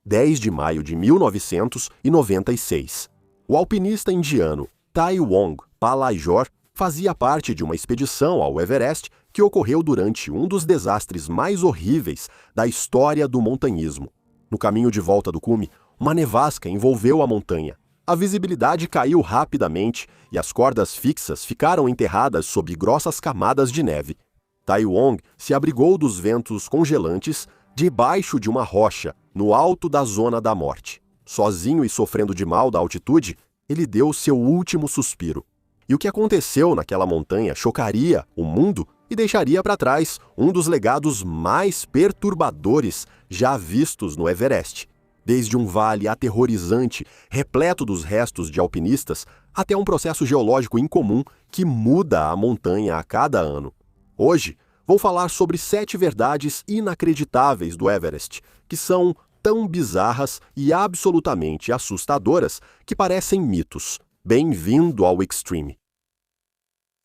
10 de maio de 1996. O alpinista indiano Taiwong Palaior fazia parte de uma expedição ao Everest que ocorreu durante um dos desastres mais horríveis da história do montanhismo. No caminho de volta do cume, uma nevasca envolveu a montanha. A visibilidade caiu rapidamente e as cordas fixas ficaram enterradas sob grossas camadas de neve. Taiwong se abrigou dos ventos congelantes debaixo de uma rocha, no alto da zona da morte. Sozinho e sofrendo de mal da altitude, ele deu seu último suspiro. E o que aconteceu naquela montanha chocaria o mundo e deixaria para trás um dos legados mais perturbadores já vistos no Everest. Desde um vale aterrorizante, repleto dos restos de alpinistas, até um processo geológico incomum que muda a montanha a cada ano. Hoje, vou falar sobre 7 verdades inacreditáveis do Everest, que são tão bizarras e absolutamente assustadoras que parecem mitos. Bem-vindo ao Extreme.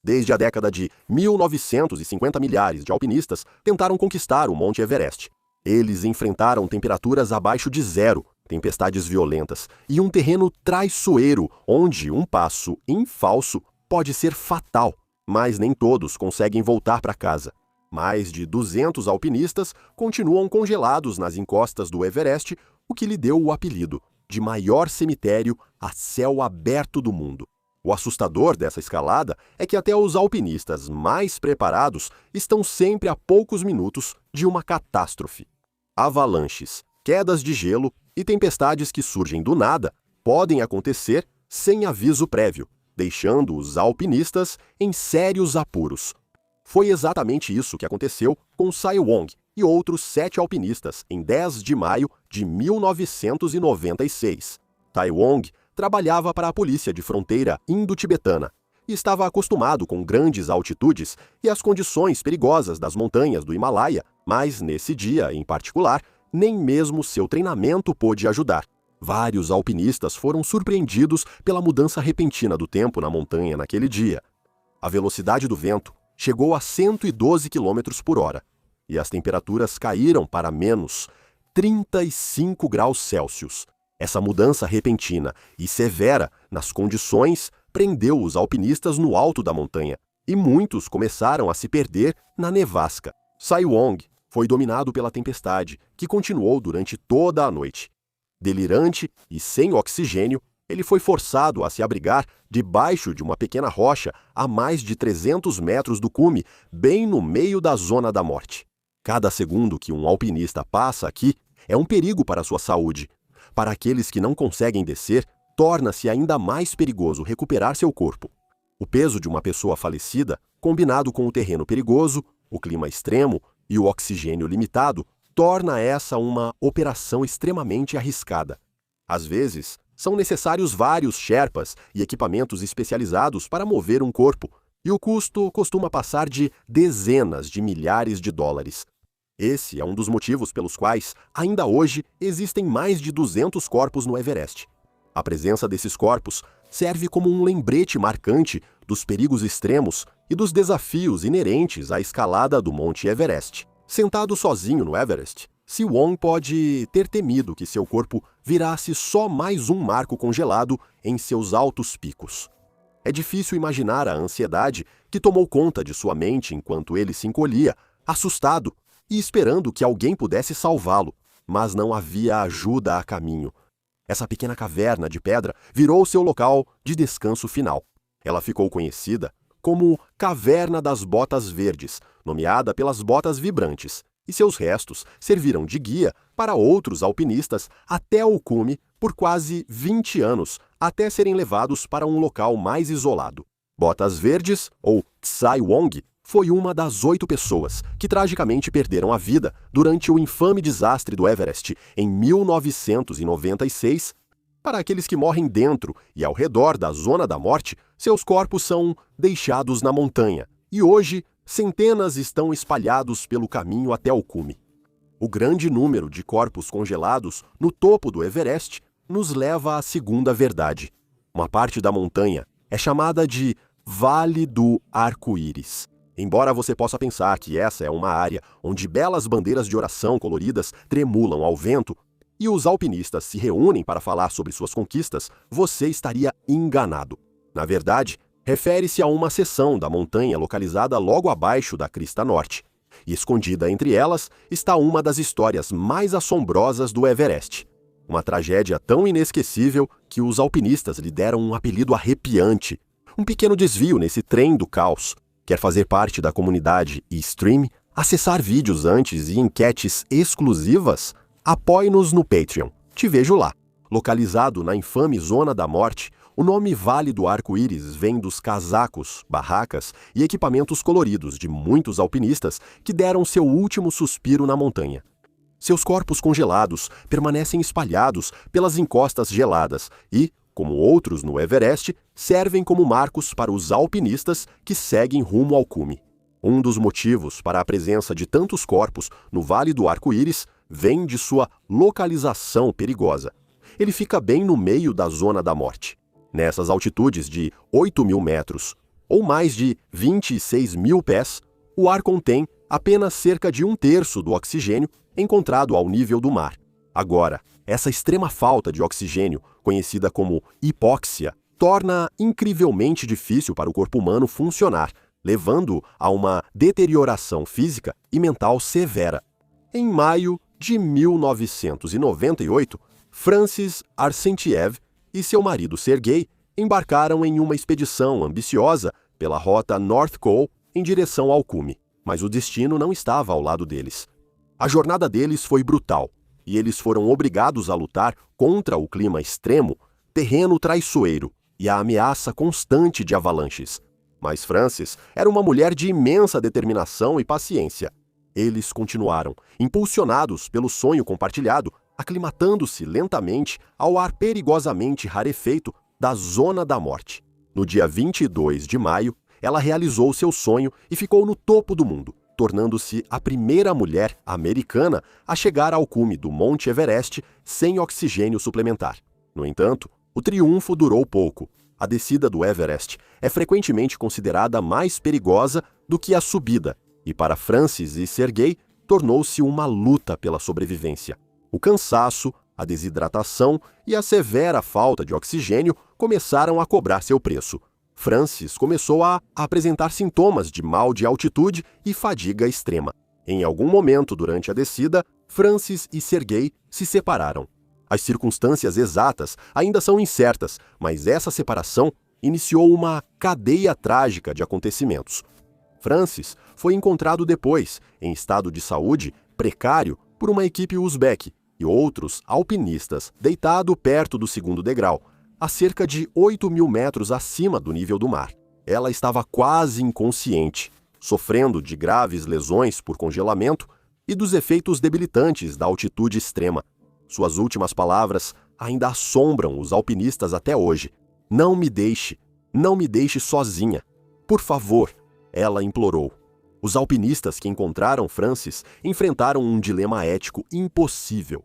Desde a década de 1950, milhares de alpinistas tentaram conquistar o Monte Everest. Eles enfrentaram temperaturas abaixo de zero, tempestades violentas e um terreno traiçoeiro, onde um passo em falso pode ser fatal, mas nem todos conseguem voltar para casa. Mais de 200 alpinistas continuam congelados nas encostas do Everest, o que lhe deu o apelido de maior cemitério a céu aberto do mundo. O assustador dessa escalada é que até os alpinistas mais preparados estão sempre a poucos minutos de uma catástrofe. Avalanches, quedas de gelo e tempestades que surgem do nada podem acontecer sem aviso prévio, deixando os alpinistas em sérios apuros. Foi exatamente isso que aconteceu com Taiwong e outros 7 alpinistas em 10 de maio de 1996. Taiwong trabalhava para a polícia de fronteira indo-tibetana e estava acostumado com grandes altitudes e as condições perigosas das montanhas do Himalaia, mas nesse dia, em particular, nem mesmo seu treinamento pôde ajudar. Vários alpinistas foram surpreendidos pela mudança repentina do tempo na montanha naquele dia. A velocidade do vento chegou a 112 km por hora e as temperaturas caíram para menos 35 graus Celsius. Essa mudança repentina e severa nas condições prendeu os alpinistas no alto da montanha e muitos começaram a se perder na nevasca. Taiwong foi dominado pela tempestade, que continuou durante toda a noite. Delirante e sem oxigênio, ele foi forçado a se abrigar debaixo de uma pequena rocha a mais de 300 metros do cume, bem no meio da zona da morte. Cada segundo que um alpinista passa aqui é um perigo para a sua saúde. Para aqueles que não conseguem descer, torna-se ainda mais perigoso recuperar seu corpo. O peso de uma pessoa falecida, combinado com o terreno perigoso, o clima extremo e o oxigênio limitado, torna essa uma operação extremamente arriscada. Às vezes, são necessários vários sherpas e equipamentos especializados para mover um corpo, e o custo costuma passar de dezenas de milhares de dólares. Esse é um dos motivos pelos quais, ainda hoje, existem mais de 200 corpos no Everest. A presença desses corpos serve como um lembrete marcante dos perigos extremos e dos desafios inerentes à escalada do Monte Everest. Sentado sozinho no Everest, Taiwong pode ter temido que seu corpo virasse só mais um marco congelado em seus altos picos. É difícil imaginar a ansiedade que tomou conta de sua mente enquanto ele se encolhia, assustado, e esperando que alguém pudesse salvá-lo, mas não havia ajuda a caminho. Essa pequena caverna de pedra virou seu local de descanso final. Ela ficou conhecida como Caverna das Botas Verdes, nomeada pelas botas vibrantes, e seus restos serviram de guia para outros alpinistas até o cume por quase 20 anos, até serem levados para um local mais isolado. Botas Verdes, ou Taiwong, foi uma das 8 pessoas que tragicamente perderam a vida durante o infame desastre do Everest em 1996. Para aqueles que morrem dentro e ao redor da zona da morte, seus corpos são deixados na montanha, e hoje centenas estão espalhados pelo caminho até o cume. O grande número de corpos congelados no topo do Everest nos leva à segunda verdade. Uma parte da montanha é chamada de Vale do Arco-Íris. Embora você possa pensar que essa é uma área onde belas bandeiras de oração coloridas tremulam ao vento, e os alpinistas se reúnem para falar sobre suas conquistas, você estaria enganado. Na verdade, refere-se a uma seção da montanha localizada logo abaixo da crista norte. E escondida entre elas está uma das histórias mais assombrosas do Everest. Uma tragédia tão inesquecível que os alpinistas lhe deram um apelido arrepiante. Um pequeno desvio nesse trem do caos. Quer fazer parte da comunidade Extreme? Acessar vídeos antes e enquetes exclusivas? Apoie-nos no Patreon. Te vejo lá. Localizado na infame Zona da Morte, o nome Vale do Arco-Íris vem dos casacos, barracas e equipamentos coloridos de muitos alpinistas que deram seu último suspiro na montanha. Seus corpos congelados permanecem espalhados pelas encostas geladas e, como outros no Everest, servem como marcos para os alpinistas que seguem rumo ao cume. Um dos motivos para a presença de tantos corpos no Vale do Arco-Íris vem de sua localização perigosa. Ele fica bem no meio da Zona da Morte. Nessas altitudes de 8.000 metros, ou mais de 26.000 pés, o ar contém apenas cerca de 1/3 do oxigênio encontrado ao nível do mar. Agora, essa extrema falta de oxigênio, conhecida como hipóxia, torna incrivelmente difícil para o corpo humano funcionar, levando a uma deterioração física e mental severa. Em maio de 1998, Francis Arsentiev e seu marido Sergei embarcaram em uma expedição ambiciosa pela rota North Col em direção ao cume, mas o destino não estava ao lado deles. A jornada deles foi brutal, e eles foram obrigados a lutar contra o clima extremo, terreno traiçoeiro e a ameaça constante de avalanches. Mas Francis era uma mulher de imensa determinação e paciência. Eles continuaram, impulsionados pelo sonho compartilhado, aclimatando-se lentamente ao ar perigosamente rarefeito da Zona da Morte. No dia 22 de maio, ela realizou seu sonho e ficou no topo do mundo, tornando-se a primeira mulher americana a chegar ao cume do Monte Everest sem oxigênio suplementar. No entanto, o triunfo durou pouco. A descida do Everest é frequentemente considerada mais perigosa do que a subida, e para Francis e Sergei tornou-se uma luta pela sobrevivência. O cansaço, a desidratação e a severa falta de oxigênio começaram a cobrar seu preço. Francis começou a apresentar sintomas de mal de altitude e fadiga extrema. Em algum momento durante a descida, Francis e Sergei se separaram. As circunstâncias exatas ainda são incertas, mas essa separação iniciou uma cadeia trágica de acontecimentos. Francis foi encontrado depois, em estado de saúde precário, por uma equipe uzbeque e outros alpinistas deitado perto do segundo degrau, a cerca de 8.000 metros acima do nível do mar. Ela estava quase inconsciente, sofrendo de graves lesões por congelamento e dos efeitos debilitantes da altitude extrema. Suas últimas palavras ainda assombram os alpinistas até hoje. Não me deixe sozinha. Por favor, ela implorou. Os alpinistas que encontraram Francis enfrentaram um dilema ético impossível.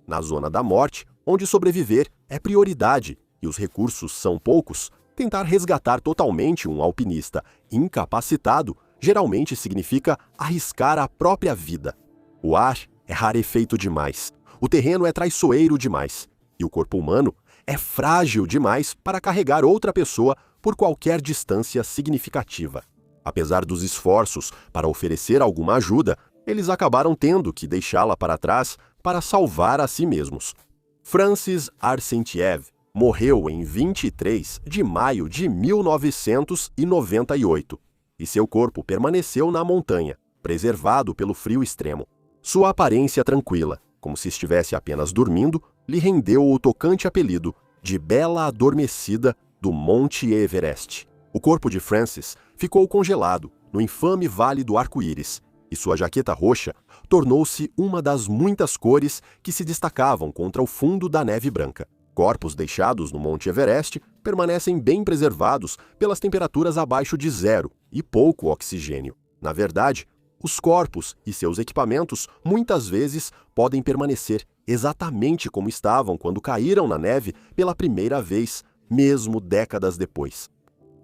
Na Zona da Morte, onde sobreviver é prioridade e os recursos são poucos, tentar resgatar totalmente um alpinista incapacitado geralmente significa arriscar a própria vida. O ar é rarefeito demais, o terreno é traiçoeiro demais e o corpo humano é frágil demais para carregar outra pessoa por qualquer distância significativa. Apesar dos esforços para oferecer alguma ajuda, eles acabaram tendo que deixá-la para trás para salvar a si mesmos. Francis Arsentiev morreu em 23 de maio de 1998 e seu corpo permaneceu na montanha, preservado pelo frio extremo. Sua aparência tranquila, como se estivesse apenas dormindo, lhe rendeu o tocante apelido de Bela Adormecida do Monte Everest. O corpo de Francis ficou congelado no infame Vale do Arco-Íris, e sua jaqueta roxa tornou-se uma das muitas cores que se destacavam contra o fundo da neve branca. Corpos deixados no Monte Everest permanecem bem preservados pelas temperaturas abaixo de zero e pouco oxigênio. Na verdade, os corpos e seus equipamentos muitas vezes podem permanecer exatamente como estavam quando caíram na neve pela primeira vez, mesmo décadas depois.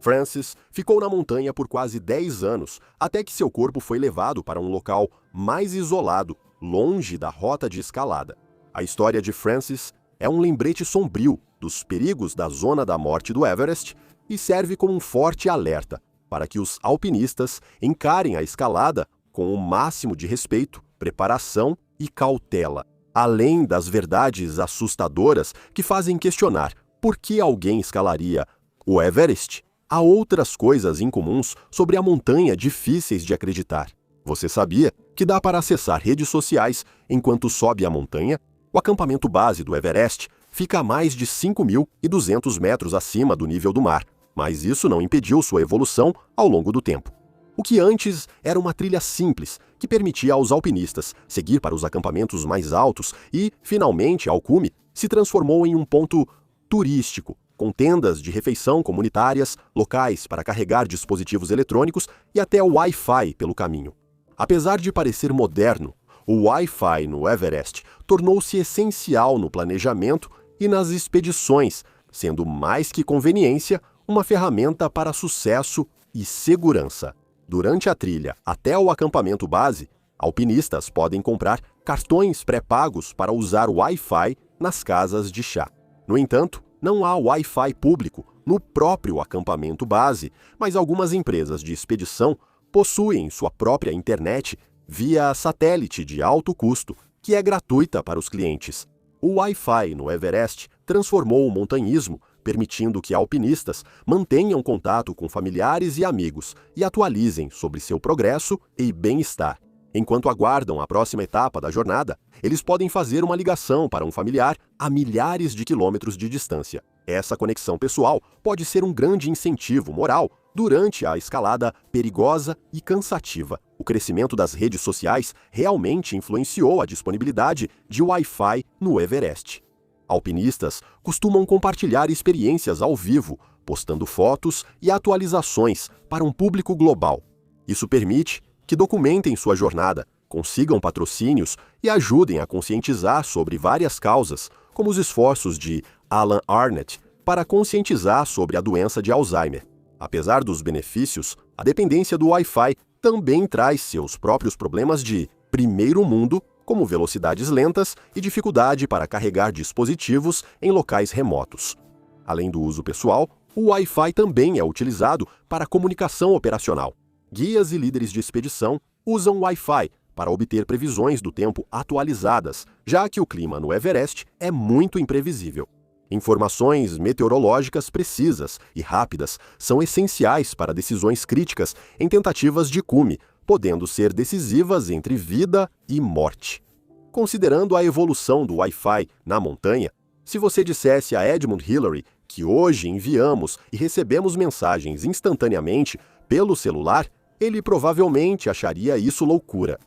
Francis ficou na montanha por quase 10 anos, até que seu corpo foi levado para um local mais isolado, longe da rota de escalada. A história de Francis é um lembrete sombrio dos perigos da zona da morte do Everest e serve como um forte alerta para que os alpinistas encarem a escalada com o máximo de respeito, preparação e cautela. Além das verdades assustadoras que fazem questionar por que alguém escalaria o Everest, há outras coisas incomuns sobre a montanha difíceis de acreditar. Você sabia que dá para acessar redes sociais enquanto sobe a montanha? O acampamento base do Everest fica a mais de 5.200 metros acima do nível do mar, mas isso não impediu sua evolução ao longo do tempo. O que antes era uma trilha simples, que permitia aos alpinistas seguir para os acampamentos mais altos e, finalmente, ao cume, se transformou em um ponto turístico, com tendas de refeição comunitárias, locais para carregar dispositivos eletrônicos e até o Wi-Fi pelo caminho. Apesar de parecer moderno, o Wi-Fi no Everest tornou-se essencial no planejamento e nas expedições, sendo mais que conveniência, uma ferramenta para sucesso e segurança. Durante a trilha até o acampamento base, alpinistas podem comprar cartões pré-pagos para usar o Wi-Fi nas casas de chá. No entanto, não há Wi-Fi público no próprio acampamento base, mas algumas empresas de expedição possuem sua própria internet via satélite de alto custo, que é gratuita para os clientes. O Wi-Fi no Everest transformou o montanhismo, permitindo que alpinistas mantenham contato com familiares e amigos e atualizem sobre seu progresso e bem-estar. Enquanto aguardam a próxima etapa da jornada, eles podem fazer uma ligação para um familiar a milhares de quilômetros de distância. Essa conexão pessoal pode ser um grande incentivo moral durante a escalada perigosa e cansativa. O crescimento das redes sociais realmente influenciou a disponibilidade de Wi-Fi no Everest. Alpinistas costumam compartilhar experiências ao vivo, postando fotos e atualizações para um público global. Isso permite que documentem sua jornada, consigam patrocínios e ajudem a conscientizar sobre várias causas, como os esforços de Alan Arnett para conscientizar sobre a doença de Alzheimer. Apesar dos benefícios, a dependência do Wi-Fi também traz seus próprios problemas de primeiro mundo, como velocidades lentas e dificuldade para carregar dispositivos em locais remotos. Além do uso pessoal, o Wi-Fi também é utilizado para comunicação operacional. Guias e líderes de expedição usam Wi-Fi para obter previsões do tempo atualizadas, já que o clima no Everest é muito imprevisível. Informações meteorológicas precisas e rápidas são essenciais para decisões críticas em tentativas de cume, podendo ser decisivas entre vida e morte. Considerando a evolução do Wi-Fi na montanha, se você dissesse a Edmund Hillary que hoje enviamos e recebemos mensagens instantaneamente pelo celular, ele provavelmente acharia isso loucura.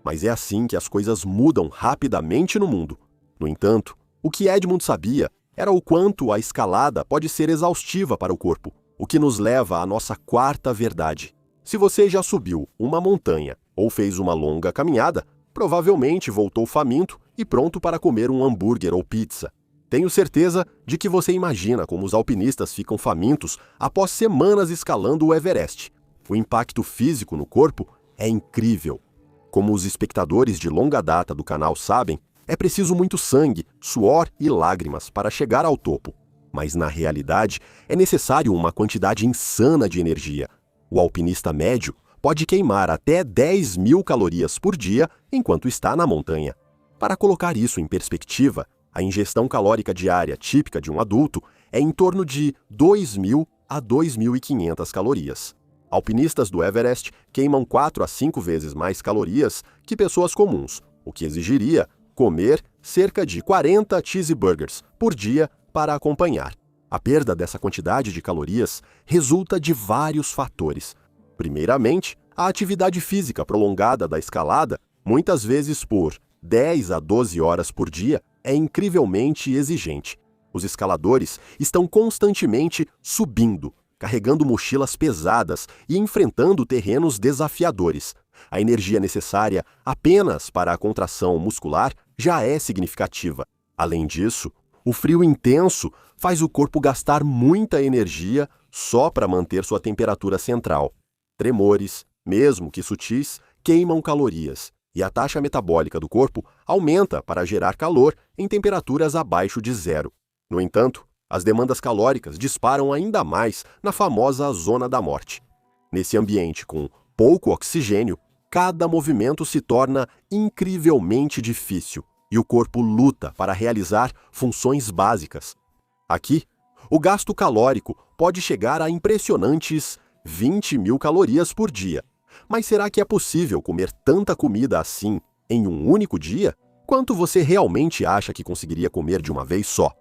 Mas é assim que as coisas mudam rapidamente no mundo. No entanto, o que Edmund sabia era o quanto a escalada pode ser exaustiva para o corpo, o que nos leva à nossa quarta verdade. Se você já subiu uma montanha ou fez uma longa caminhada, provavelmente voltou faminto e pronto para comer um hambúrguer ou pizza. Tenho certeza de que você imagina como os alpinistas ficam famintos após semanas escalando o Everest. O impacto físico no corpo é incrível. Como os espectadores de longa data do canal sabem, é preciso muito sangue, suor e lágrimas para chegar ao topo. Mas na realidade, é necessário uma quantidade insana de energia. O alpinista médio pode queimar até 10.000 calorias por dia enquanto está na montanha. Para colocar isso em perspectiva, a ingestão calórica diária típica de um adulto é em torno de 2.000 a 2.500 calorias. Alpinistas do Everest queimam 4 a 5 vezes mais calorias que pessoas comuns, o que exigiria comer cerca de 40 cheeseburgers por dia para acompanhar. A perda dessa quantidade de calorias resulta de vários fatores. Primeiramente, a atividade física prolongada da escalada, muitas vezes por 10 a 12 horas por dia, é incrivelmente exigente. Os escaladores estão constantemente subindo, carregando mochilas pesadas e enfrentando terrenos desafiadores. A energia necessária apenas para a contração muscular já é significativa. Além disso, o frio intenso faz o corpo gastar muita energia só para manter sua temperatura central. Tremores, mesmo que sutis, queimam calorias, e a taxa metabólica do corpo aumenta para gerar calor em temperaturas abaixo de zero. No entanto, as demandas calóricas disparam ainda mais na famosa zona da morte. Nesse ambiente com pouco oxigênio, cada movimento se torna incrivelmente difícil e o corpo luta para realizar funções básicas. Aqui, o gasto calórico pode chegar a impressionantes 20.000 calorias por dia. Mas será que é possível comer tanta comida assim em um único dia? Quanto você realmente acha que conseguiria comer de uma vez só?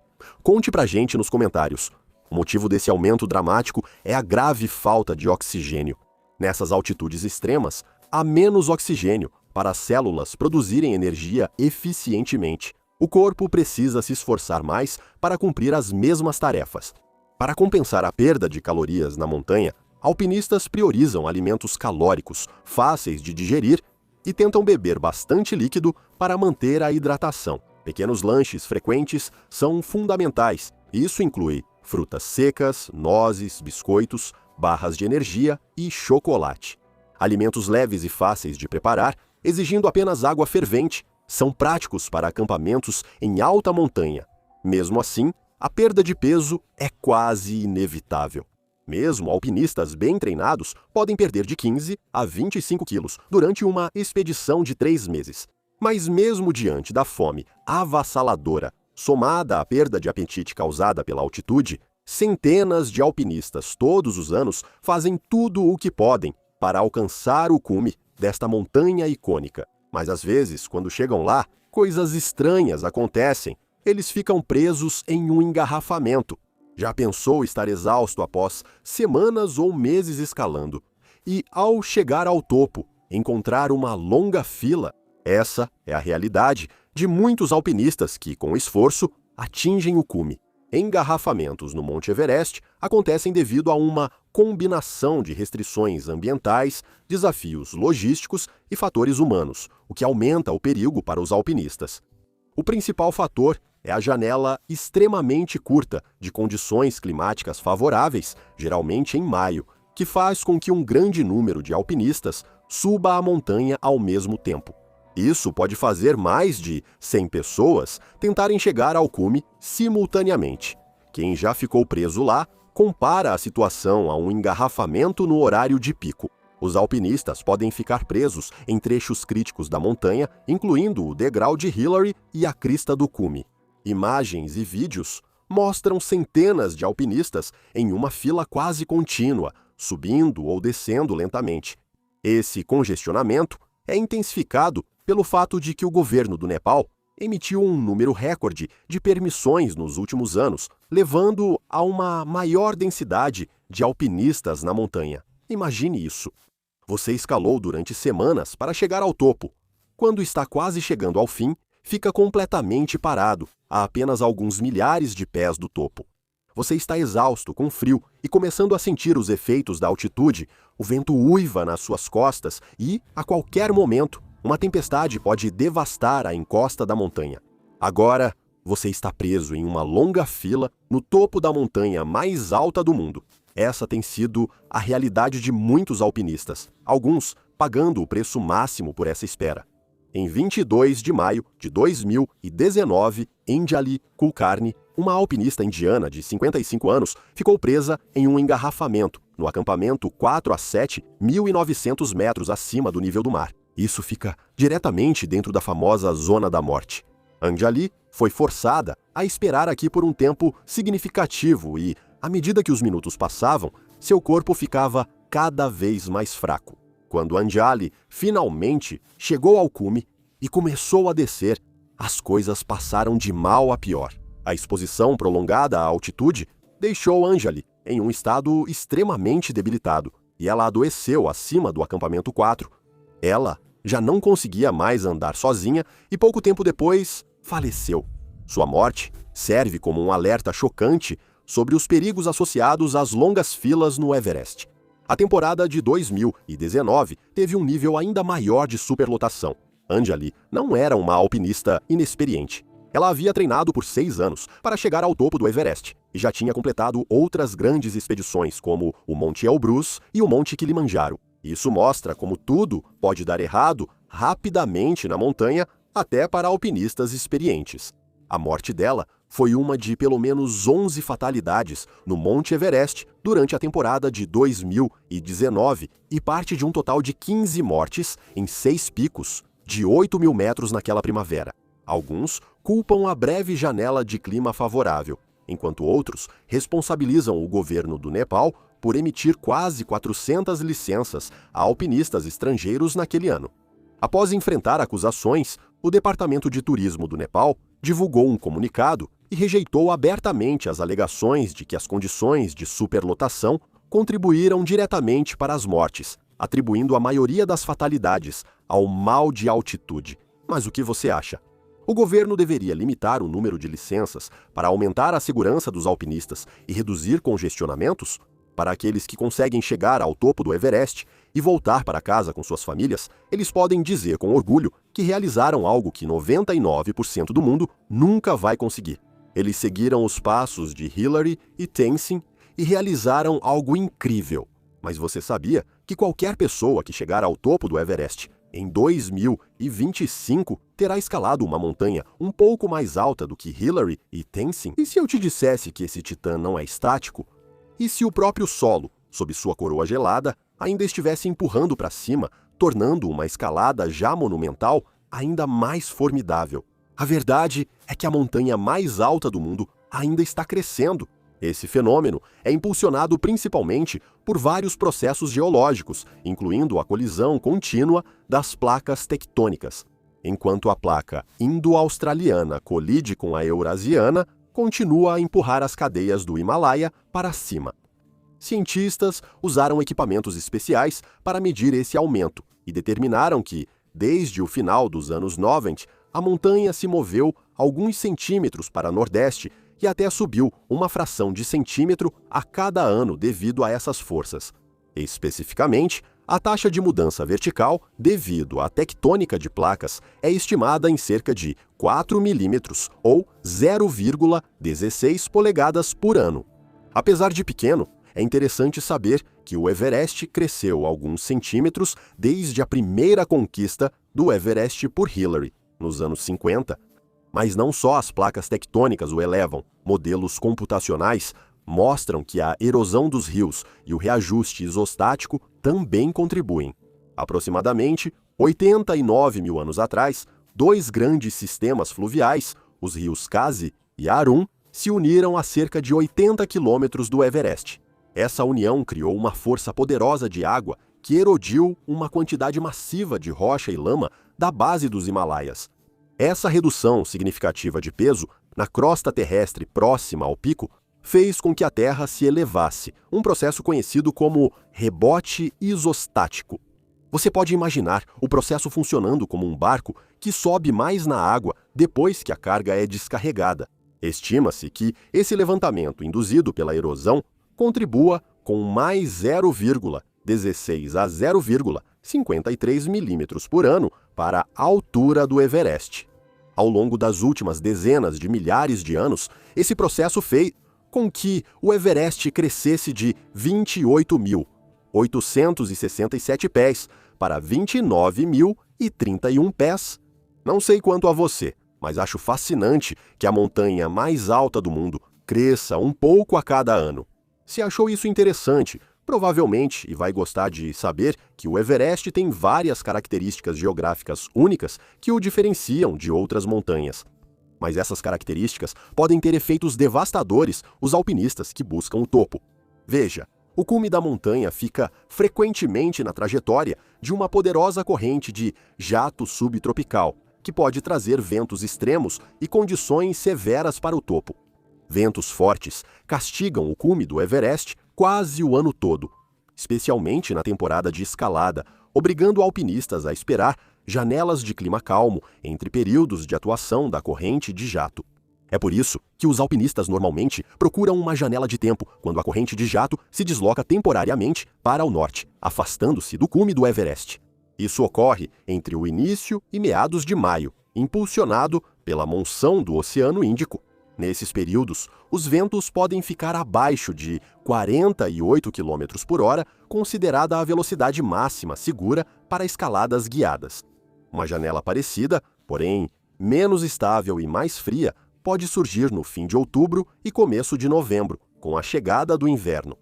Conte pra gente nos comentários. O motivo desse aumento dramático é a grave falta de oxigênio. Nessas altitudes extremas, há menos oxigênio para as células produzirem energia eficientemente. O corpo precisa se esforçar mais para cumprir as mesmas tarefas. Para compensar a perda de calorias na montanha, alpinistas priorizam alimentos calóricos, fáceis de digerir e tentam beber bastante líquido para manter a hidratação. Pequenos lanches frequentes são fundamentais. Isso inclui frutas secas, nozes, biscoitos, barras de energia e chocolate. Alimentos leves e fáceis de preparar, exigindo apenas água fervente, são práticos para acampamentos em alta montanha. Mesmo assim, a perda de peso é quase inevitável. Mesmo alpinistas bem treinados podem perder de 15 a 25 quilos durante uma expedição de 3 meses. Mas mesmo diante da fome avassaladora, somada à perda de apetite causada pela altitude, centenas de alpinistas todos os anos fazem tudo o que podem para alcançar o cume desta montanha icônica. Mas às vezes, quando chegam lá, coisas estranhas acontecem. Eles ficam presos em um engarrafamento. Já pensou estar exausto após semanas ou meses escalando? E, ao chegar ao topo, encontrar uma longa fila? Essa é a realidade de muitos alpinistas que, com esforço, atingem o cume. Engarrafamentos no Monte Everest acontecem devido a uma combinação de restrições ambientais, desafios logísticos e fatores humanos, o que aumenta o perigo para os alpinistas. O principal fator é a janela extremamente curta de condições climáticas favoráveis, geralmente em maio, que faz com que um grande número de alpinistas suba a montanha ao mesmo tempo. Isso pode fazer mais de 100 pessoas tentarem chegar ao cume simultaneamente. Quem já ficou preso lá compara a situação a um engarrafamento no horário de pico. Os alpinistas podem ficar presos em trechos críticos da montanha, incluindo o degrau de Hillary e a crista do cume. Imagens e vídeos mostram centenas de alpinistas em uma fila quase contínua, subindo ou descendo lentamente. Esse congestionamento é intensificado pelo fato de que o governo do Nepal emitiu um número recorde de permissões nos últimos anos, levando a uma maior densidade de alpinistas na montanha. Imagine isso. Você escalou durante semanas para chegar ao topo. Quando está quase chegando ao fim, fica completamente parado, a apenas alguns milhares de pés do topo. Você está exausto, com frio e começando a sentir os efeitos da altitude. O vento uiva nas suas costas e, a qualquer momento, uma tempestade pode devastar a encosta da montanha. Agora, você está preso em uma longa fila no topo da montanha mais alta do mundo. Essa tem sido a realidade de muitos alpinistas, alguns pagando o preço máximo por essa espera. Em 22 de maio de 2019, Anjali Kulkarni, uma alpinista indiana de 55 anos, ficou presa em um engarrafamento no acampamento 4 a 7, 1.900 metros acima do nível do mar. Isso fica diretamente dentro da famosa zona da morte. Anjali foi forçada a esperar aqui por um tempo significativo e, à medida que os minutos passavam, seu corpo ficava cada vez mais fraco. Quando Anjali finalmente chegou ao cume e começou a descer, as coisas passaram de mal a pior. A exposição prolongada à altitude deixou Anjali em um estado extremamente debilitado e ela adoeceu acima do acampamento 4. Ela já não conseguia mais andar sozinha e pouco tempo depois faleceu. Sua morte serve como um alerta chocante sobre os perigos associados às longas filas no Everest. A temporada de 2019 teve um nível ainda maior de superlotação. Anjali não era uma alpinista inexperiente. Ela havia treinado por 6 anos para chegar ao topo do Everest e já tinha completado outras grandes expedições, como o Monte Elbrus e o Monte Kilimanjaro. Isso mostra como tudo pode dar errado rapidamente na montanha, até para alpinistas experientes. A morte dela foi uma de pelo menos 11 fatalidades no Monte Everest durante a temporada de 2019 e parte de um total de 15 mortes em 6 picos de 8.000 metros naquela primavera. Alguns culpam a breve janela de clima favorável, enquanto outros responsabilizam o governo do Nepal por emitir quase 400 licenças a alpinistas estrangeiros naquele ano. Após enfrentar acusações, o Departamento de Turismo do Nepal divulgou um comunicado e rejeitou abertamente as alegações de que as condições de superlotação contribuíram diretamente para as mortes, atribuindo a maioria das fatalidades ao mal de altitude. Mas o que você acha? O governo deveria limitar o número de licenças para aumentar a segurança dos alpinistas e reduzir congestionamentos? Para aqueles que conseguem chegar ao topo do Everest e voltar para casa com suas famílias, eles podem dizer com orgulho que realizaram algo que 99% do mundo nunca vai conseguir. Eles seguiram os passos de Hillary e Tenzin e realizaram algo incrível. Mas você sabia que qualquer pessoa que chegar ao topo do Everest em 2025 terá escalado uma montanha um pouco mais alta do que Hillary e Tenzin? E se eu te dissesse que esse titã não é estático? E se o próprio solo, sob sua coroa gelada, ainda estivesse empurrando para cima, tornando uma escalada já monumental ainda mais formidável? A verdade é que a montanha mais alta do mundo ainda está crescendo. Esse fenômeno é impulsionado principalmente por vários processos geológicos, incluindo a colisão contínua das placas tectônicas. Enquanto a placa indo-australiana colide com a eurasiana, continua a empurrar as cadeias do Himalaia para cima. Cientistas usaram equipamentos especiais para medir esse aumento e determinaram que, desde o final dos anos 90, a montanha se moveu alguns centímetros para nordeste e até subiu uma fração de centímetro a cada ano devido a essas forças. Especificamente, a taxa de mudança vertical, devido à tectônica de placas, é estimada em cerca de 4 milímetros ou 0,16 polegadas por ano. Apesar de pequeno, é interessante saber que o Everest cresceu alguns centímetros desde a primeira conquista do Everest por Hillary, nos anos 50. Mas não só as placas tectônicas o elevam. Modelos computacionais mostram que a erosão dos rios e o reajuste isostático também contribuem. Aproximadamente 89 mil anos atrás, dois grandes sistemas fluviais, os rios Khasi e Arun, se uniram a cerca de 80 quilômetros do Everest. Essa união criou uma força poderosa de água que erodiu uma quantidade massiva de rocha e lama da base dos Himalaias. Essa redução significativa de peso na crosta terrestre próxima ao pico fez com que a Terra se elevasse, um processo conhecido como rebote isostático. Você pode imaginar o processo funcionando como um barco que sobe mais na água depois que a carga é descarregada. Estima-se que esse levantamento induzido pela erosão contribua com mais 0,16 a 0,53 milímetros por ano para a altura do Everest. Ao longo das últimas dezenas de milhares de anos, esse processo fez com que o Everest crescesse de 28.867 pés para 29.031 pés. Não sei quanto a você, mas acho fascinante que a montanha mais alta do mundo cresça um pouco a cada ano. Se achou isso interessante, provavelmente, e vai gostar de saber que o Everest tem várias características geográficas únicas que o diferenciam de outras montanhas. Mas essas características podem ter efeitos devastadores os alpinistas que buscam o topo. Veja, o cume da montanha fica frequentemente na trajetória de uma poderosa corrente de jato subtropical, que pode trazer ventos extremos e condições severas para o topo. Ventos fortes castigam o cume do Everest quase o ano todo, especialmente na temporada de escalada, obrigando alpinistas a esperar janelas de clima calmo entre períodos de atuação da corrente de jato. É por isso que os alpinistas normalmente procuram uma janela de tempo quando a corrente de jato se desloca temporariamente para o norte, afastando-se do cume do Everest. Isso ocorre entre o início e meados de maio, impulsionado pela monção do Oceano Índico. Nesses períodos, os ventos podem ficar abaixo de 48 km por hora, considerada a velocidade máxima segura para escaladas guiadas. Uma janela parecida, porém menos estável e mais fria, pode surgir no fim de outubro e começo de novembro, com a chegada do inverno.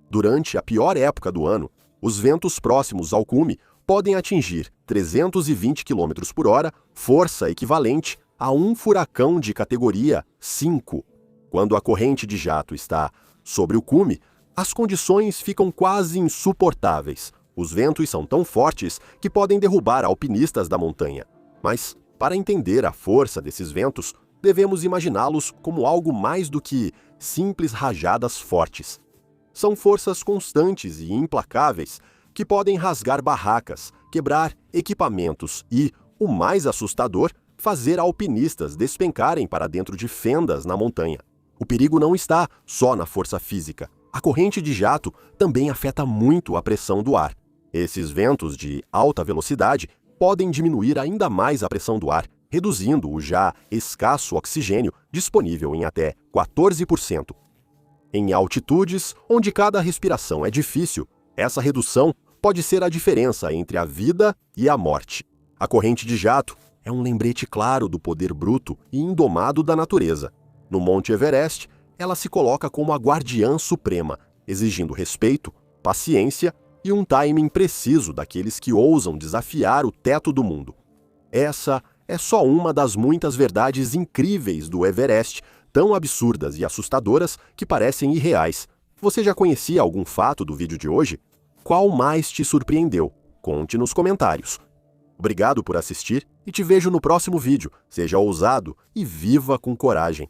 Durante a pior época do ano, os ventos próximos ao cume podem atingir 320 km por hora, força equivalente a um furacão de categoria 5. Quando a corrente de jato está sobre o cume, as condições ficam quase insuportáveis. Os ventos são tão fortes que podem derrubar alpinistas da montanha. Mas, para entender a força desses ventos, devemos imaginá-los como algo mais do que simples rajadas fortes. São forças constantes e implacáveis que podem rasgar barracas, quebrar equipamentos e, o mais assustador, fazer alpinistas despencarem para dentro de fendas na montanha. O perigo não está só na força física. A corrente de jato também afeta muito a pressão do ar. Esses ventos de alta velocidade podem diminuir ainda mais a pressão do ar, reduzindo o já escasso oxigênio disponível em até 14%. Em altitudes onde cada respiração é difícil, essa redução pode ser a diferença entre a vida e a morte. A corrente de jato é um lembrete claro do poder bruto e indomado da natureza. No Monte Everest, ela se coloca como a guardiã suprema, exigindo respeito, paciência e um timing preciso daqueles que ousam desafiar o teto do mundo. Essa é só uma das muitas verdades incríveis do Everest, tão absurdas e assustadoras que parecem irreais. Você já conhecia algum fato do vídeo de hoje? Qual mais te surpreendeu? Conte nos comentários. Obrigado por assistir e te vejo no próximo vídeo. Seja ousado e viva com coragem.